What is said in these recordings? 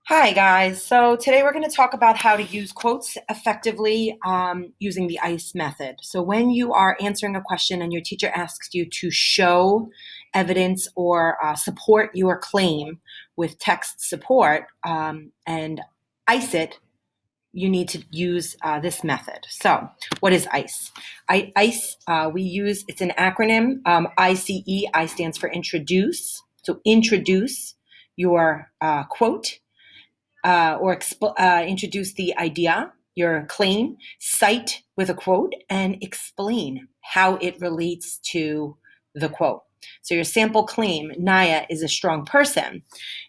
Hi, guys. So today we're going to talk about how to use quotes effectively using the ICE method. So when you are answering a question and your teacher asks you to show evidence or support your claim with text support and ICE it, you need to use this method. So what is ICE? ICE, it's an acronym, ICE. I stands for introduce. So introduce your quote introduce the idea, your claim, cite with a quote, and explain how it relates to the quote. So your sample claim, Naya is a strong person.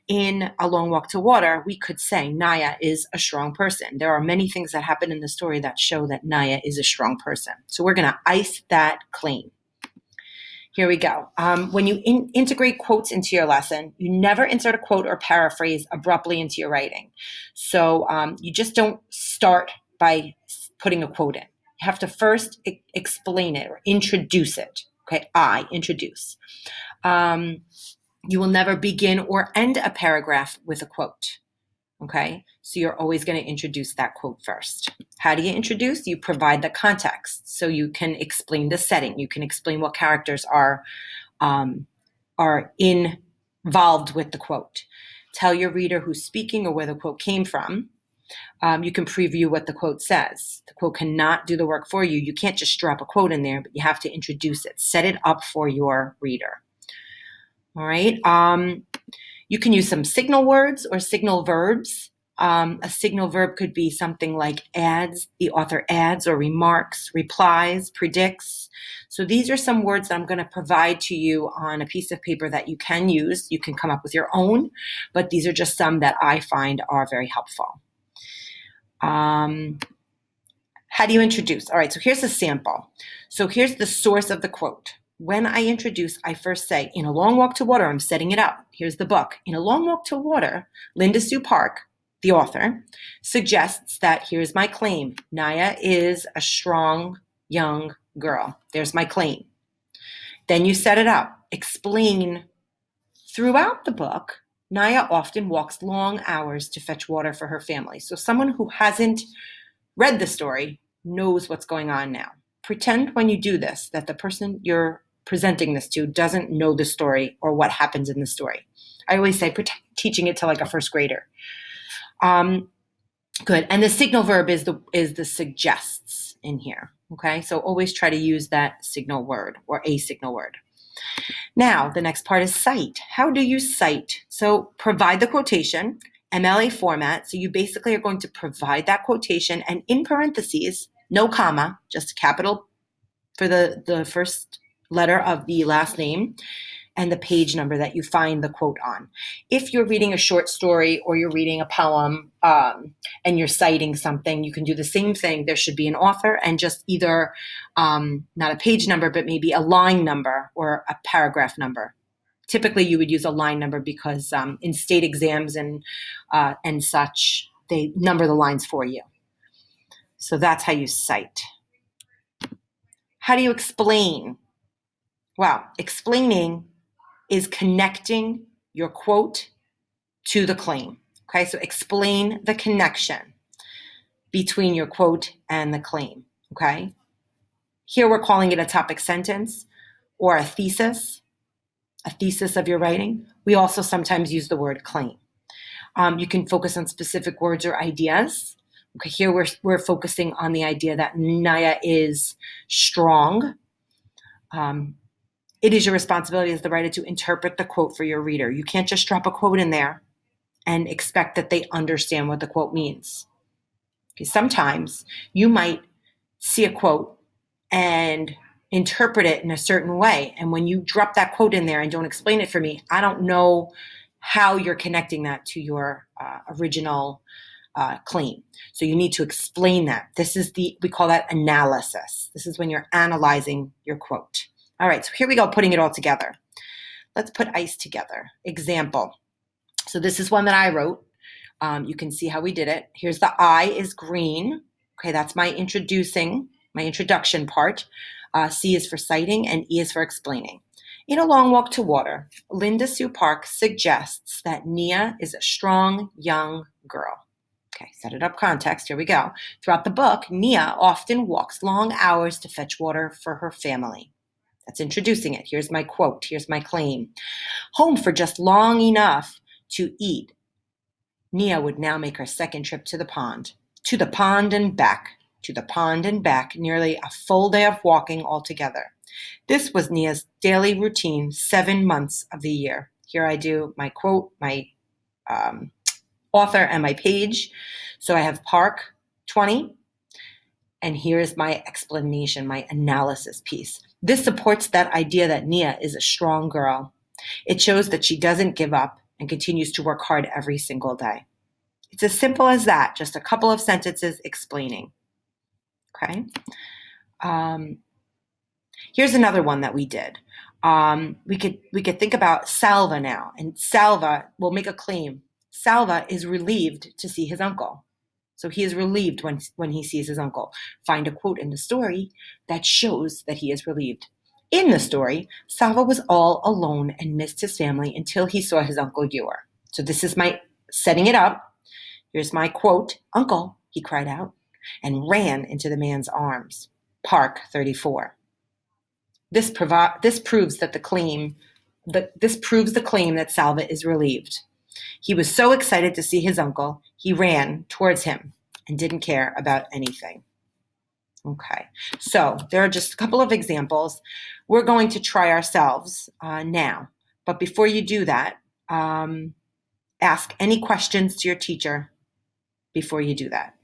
In A Long Walk to Water, we could say Naya is a strong person. There are many things that happen in the story that show that Naya is a strong person. So we're going to ICE that claim. Here we go. When you integrate quotes into your lesson, you never insert a quote or paraphrase abruptly into your writing. So you just don't start by putting a quote in. You have to first explain it or introduce it. Okay, I introduce. You will never begin or end a paragraph with a quote. Okay, so you're always going to introduce that quote first. How do you introduce? You provide the context, so you can explain the setting. You can explain what characters are involved with the quote. Tell your reader who's speaking or where the quote came from. You can preview what the quote says. The quote cannot do the work for you. You can't just drop a quote in there, but you have to introduce it. Set it up for your reader. All right. You can use some signal words or signal verbs. A signal verb could be something like adds, the author adds or remarks, replies, predicts. So these are some words that I'm going to provide to you on a piece of paper that you can use. You can come up with your own, but these are just some that I find are very helpful. How do you introduce? All right, so here's a sample. So here's the source of the quote. When I introduce, I first say, in A Long Walk to Water, I'm setting it up. Here's the book. In A Long Walk to Water, Linda Sue Park, the author, suggests that here's my claim. Naya is a strong young girl. There's my claim. Then you set it up. Explain throughout the book, Naya often walks long hours to fetch water for her family. So someone who hasn't read the story knows what's going on now. Pretend when you do this that the person you're presenting this to doesn't know the story or what happens in the story. I always say pretend teaching it to like a first grader. Good. And the signal verb is the suggests in here. Okay. So always try to use that signal word or a signal word. Now, the next part is cite. How do you cite? So provide the quotation, MLA format. So you basically are going to provide that quotation and in parentheses, no comma, just a capital for the first letter of the last name and the page number that you find the quote on. If you're reading a short story or you're reading a poem and you're citing something, you can do the same thing. There should be an author and just either not a page number, but maybe a line number or a paragraph number. Typically, you would use a line number because in state exams and such, they number the lines for you. So that's how you cite. How do you explain? Well, explaining is connecting your quote to the claim. Okay, so explain the connection between your quote and the claim. Okay, here we're calling it a topic sentence or a thesis of your writing. We also sometimes use the word claim. You can focus on specific words or ideas. Okay, here we're focusing on the idea that Naya is strong. It is your responsibility as the writer to interpret the quote for your reader. You can't just drop a quote in there and expect that they understand what the quote means. Okay, sometimes you might see a quote and interpret it in a certain way. And when you drop that quote in there and don't explain it for me, I don't know how you're connecting that to your original claim. So you need to explain that. We call that analysis. This is when you're analyzing your quote. All right, so here we go, putting it all together. Let's put ICE together. Example. So this is one that I wrote. You can see how we did it. Here's the I is green. Okay, that's my introduction part. C is for citing and E is for explaining. In A Long Walk to Water, Linda Sue Park suggests that Nia is a strong, young girl. Okay, set it up context. Here we go. Throughout the book, Nia often walks long hours to fetch water for her family. That's introducing it. Here's my quote. Here's my claim. Home for just long enough to eat, Nia would now make her second trip to the pond and back, to the pond and back, nearly a full day of walking altogether. This was Nia's daily routine 7 months of the year. Here I do my quote, my author, and my page. So I have Park 20, and here's my explanation, my analysis piece. This supports that idea that Nia is a strong girl. It shows that she doesn't give up and continues to work hard every single day. It's as simple as that, just a couple of sentences explaining. Okay. Here's another one that we did. We could think about Salva now, and Salva will make a claim. Salva is relieved to see his uncle. So he is relieved when he sees his uncle. Find a quote in the story that shows that he is relieved. In the story, Salva was all alone and missed his family until he saw his Uncle Ewer. So this is my setting it up. Here's my quote. Uncle, he cried out, and ran into the man's arms. Park 34. This proves the claim that Salva is relieved. He was so excited to see his uncle, he ran towards him and didn't care about anything. Okay, so there are just a couple of examples. We're going to try ourselves now. But before you do that, ask any questions to your teacher before you do that.